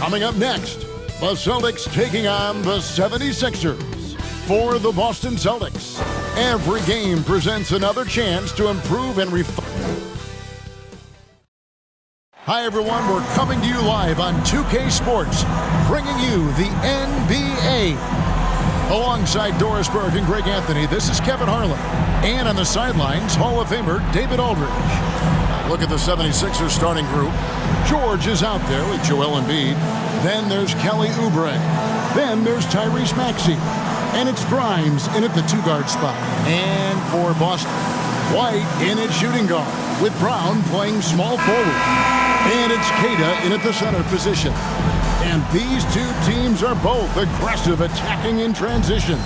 Coming up next, the Celtics taking on the 76ers. For the Boston Celtics, every game presents another chance to improve and refine. Hi everyone, we're coming to you live on 2K Sports, bringing you the NBA. Alongside Doris Burke and Greg Anthony, this is Kevin Harlan. And on the sidelines, Hall of Famer David Aldridge. Look at the 76ers starting group. George is out there with Joel Embiid. Then there's Kelly Oubre. Then there's Tyrese Maxey. And it's Grimes in at the two-guard spot. And for Boston, White in at shooting guard, with Brown playing small forward. And it's Keita in at the center position. And these two teams are both aggressive attacking in transition.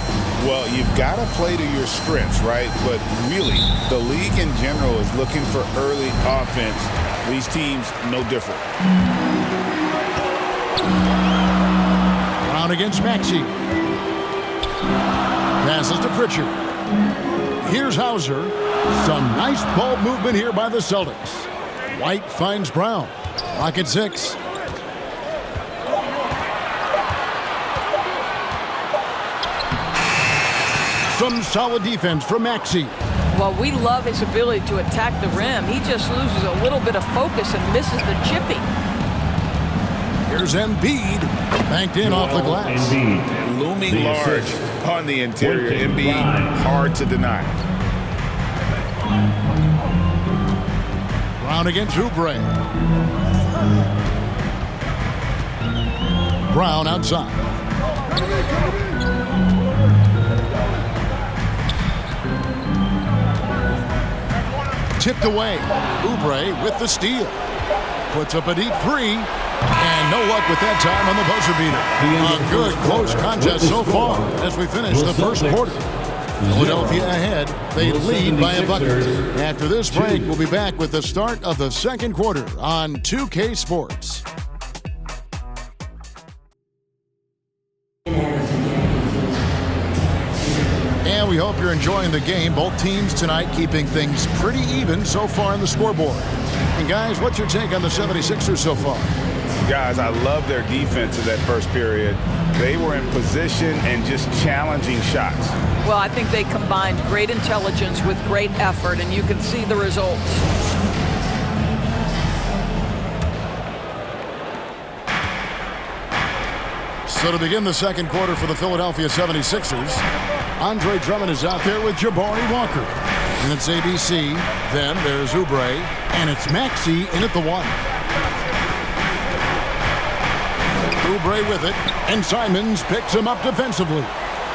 Well, you've got to play to your strengths, right? But really, the league in general is looking for early offense. These teams, no different. Brown against Maxey. Passes to Pritchard. Here's Hauser. Some nice ball movement here by the Celtics. White finds Brown. Clock at 6. Some solid defense from Maxey. Well, we love his ability to attack the rim. He just loses a little bit of focus and misses the chipping. Here's Embiid. Banked in off the glass. Embiid. Looming large on the interior. Embiid, hard to deny. Brown against Oubre. Brown outside. Tipped away. Oubre with the steal. Puts up a deep three. And no luck with that time on the buzzer beater. A good close contest so far as we finish the first quarter. Philadelphia ahead. They lead by a bucket. After this break, we'll be back with the start of the second quarter on 2K Sports. And we hope you're enjoying the game. Both teams tonight keeping things pretty even so far on the scoreboard. And guys, what's your take on the 76ers so far? Guys, I love their defense in that first period. They were in position and just challenging shots. Well, I think they combined great intelligence with great effort, and you can see the results. So to begin the second quarter for the Philadelphia 76ers, Andre Drummond is out there with Jabari Walker. And it's ABC. Then there's Oubre. And it's Maxey in at the 1. Oubre with it, and Simons picks him up defensively.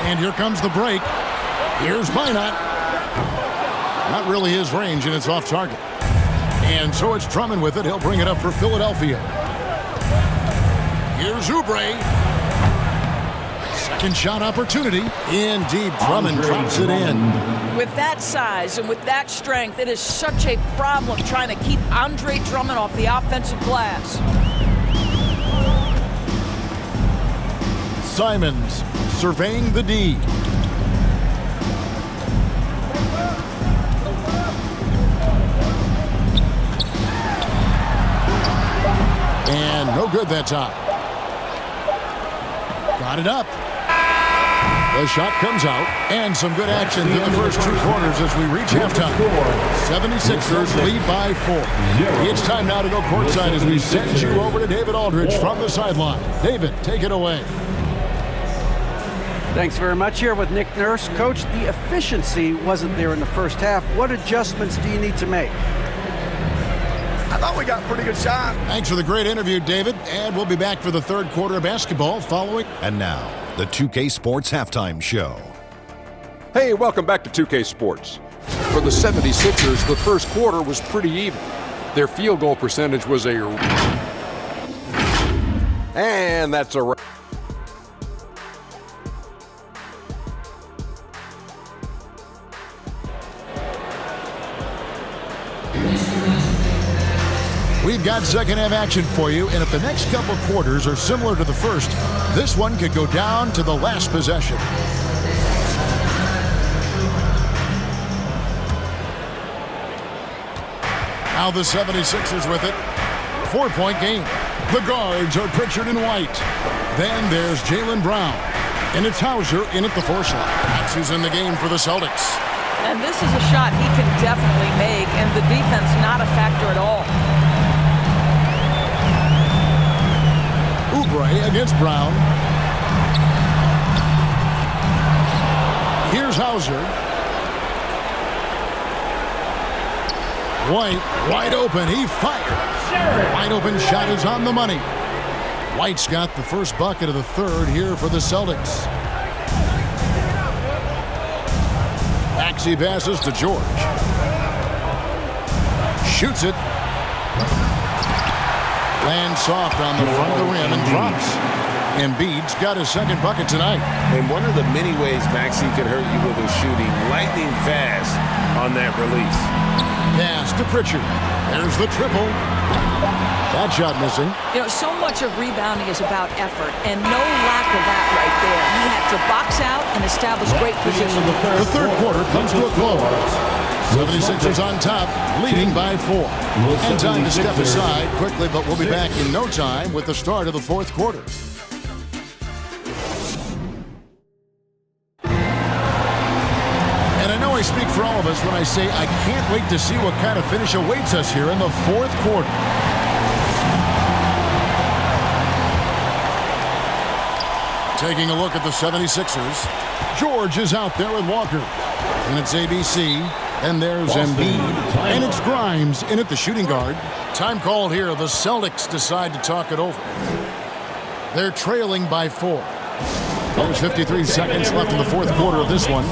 And here comes the break. Here's Minot. Not really his range, and it's off target. And so it's Drummond with it. He'll bring it up for Philadelphia. Here's Oubre. Second shot opportunity. In deep, Drummond drops it in. With that size and with that strength, it is such a problem trying to keep Andre Drummond off the offensive glass. Simons surveying the D. And no good that time. Got it up. The shot comes out, and some good action in the first 2 quarters as we reach halftime. 76ers lead by 4. It's time now to go courtside as we send you over to David Aldridge from the sideline. David, take it away. Thanks very much. Here with Nick Nurse. Coach, the efficiency wasn't there in the first half. What adjustments do you need to make? I thought we got a pretty good shot. Thanks for the great interview, David. And we'll be back for the third quarter of basketball following. And now, the 2K Sports Halftime Show. Hey, welcome back to 2K Sports. For the 76ers, the first quarter was pretty even. Their field goal percentage was a... And that's a... We've got second half action for you, and if the next couple quarters are similar to the first, this one could go down to the last possession. Now the 76ers with it. 4-point game. The guards are Pritchard and White. Then there's Jaylen Brown. And it's Hauser in at the force line. That's who's in the game for the Celtics. And this is a shot he can definitely make, and the defense not a factor at all. Oubre against Brown. Here's Hauser. White, wide open. He fires. Wide open shot is on the money. White's got the first bucket of the third here for the Celtics. Maxey passes to George. Shoots it. Lands soft on the front of the rim and drops. Embiid's got his second bucket tonight. And one of the many ways Maxey could hurt you with his shooting, lightning fast on that release. Pass to Pritchard. There's the triple. That shot missing. You know, so much of rebounding is about effort, and no lack of that right there. He had to box out and establish great position. The third quarter comes to a close. 76ers on top, leading by 4. And time to step aside quickly, but we'll be back in no time with the start of the fourth quarter. And I know I speak for all of us when I say I can't wait to see what kind of finish awaits us here in the fourth quarter. Taking a look at the 76ers. George is out there with Walker. And it's ABC. And there's Embiid. And it's Grimes in at the shooting guard. Time called here. The Celtics decide to talk it over. They're trailing by 4. There's 53 seconds left in the fourth quarter of this one.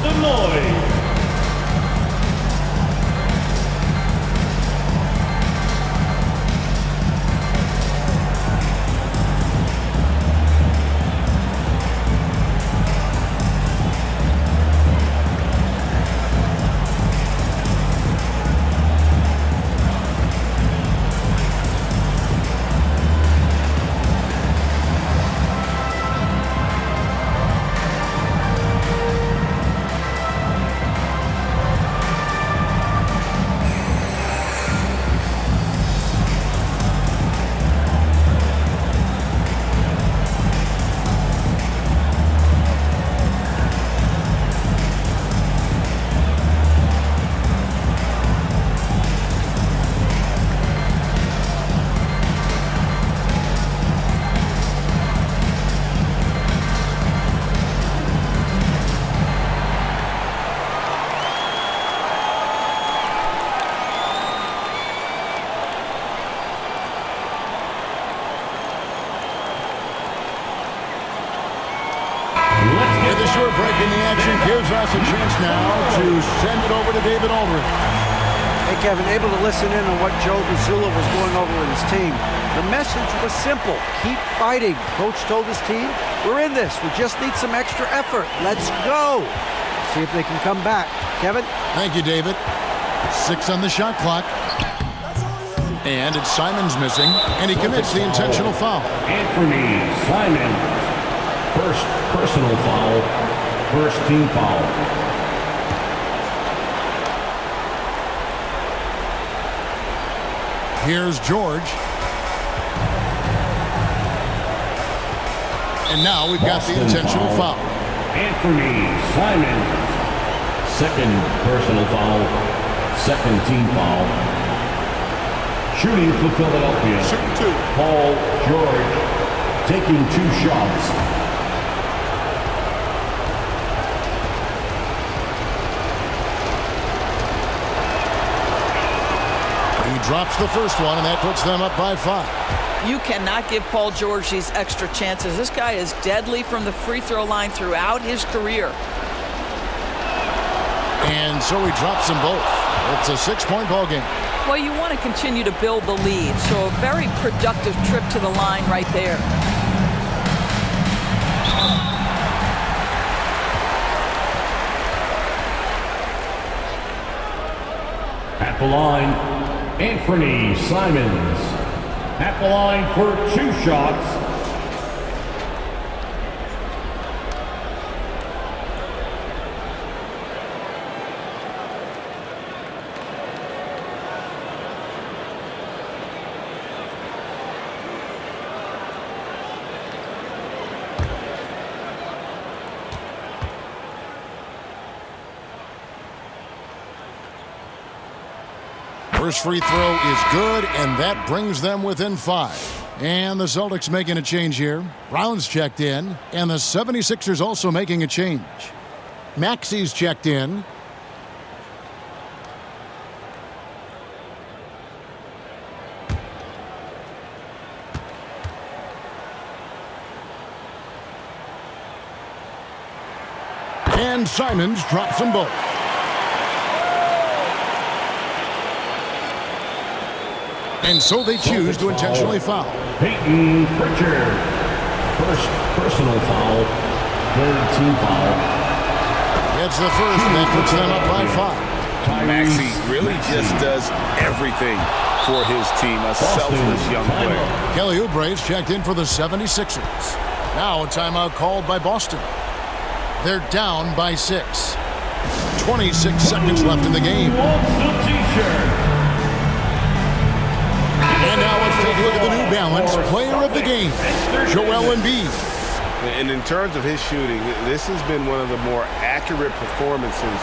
Short break in the action gives us a chance now to send it over to David Aldridge. Hey, Kevin, able to listen in on what Joe Mazzulla was going over with his team. The message was simple. Keep fighting. Coach told his team, we're in this. We just need some extra effort. Let's go. See if they can come back. Kevin? Thank you, David. 6 on the shot clock. And it's Simon's missing, and he commits the intentional foul. Anthony Simon. First personal foul, first team foul. Here's George. And now we've got the intentional foul. Anthony Simon. Second personal foul, second team foul. Shooting for Philadelphia. Shooting 2. Paul George taking 2 shots. Drops the first one, and that puts them up by 5. You cannot give Paul George these extra chances. This guy is deadly from the free throw line throughout his career. And so he drops them both. It's a 6-point ball game. Well, you want to continue to build the lead, so a very productive trip to the line right there. At the line, Anthony Simons. At the line for 2 shots. First free throw is good, and that brings them within 5. And the Celtics making a change here. Brown's checked in, and the 76ers also making a change. Maxi's checked in. And Simons drops them both. And so they choose to intentionally foul. Peyton Pritchard. First personal foul. Third team foul. It's the first, and that puts them up by 5. Maxey really just does everything for his team. A selfless young player. Kelly Oubre's checked in for the 76ers. Now a timeout called by Boston. They're down by 6. 26 seconds left in the game. And now let's take a look at the New Balance player of the game, Joel Embiid. And in terms of his shooting, this has been one of the more accurate performances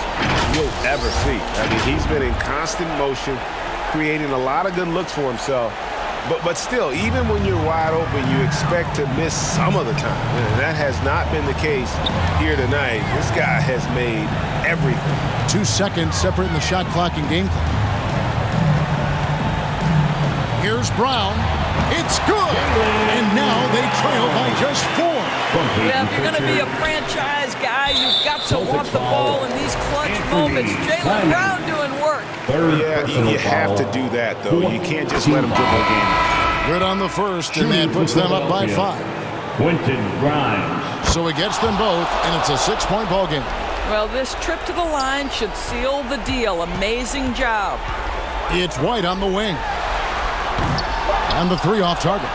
you'll ever see. I mean, he's been in constant motion, creating a lot of good looks for himself. But still, even when you're wide open, you expect to miss some of the time. And that has not been the case here tonight. This guy has made everything. 2 seconds separating the shot clock and game clock. Here's Brown. It's good. And now they trail by just 4. Yeah, if you're going to be a franchise guy, you've got to want the ball in these clutch moments. Jaylen Brown doing work. Yeah, you have to do that, though. You can't just let him dribble a game. Good on the first, and that puts them up by 5. Quentin Grimes. So he gets them both, and it's a 6-point ball game. Well, this trip to the line should seal the deal. Amazing job. It's White on the wing. And the 3 off target.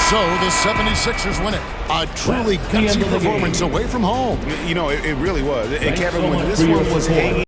So the 76ers win it. A truly gutsy performance away from home. You know, it really was. And Kevin, when this one was hanging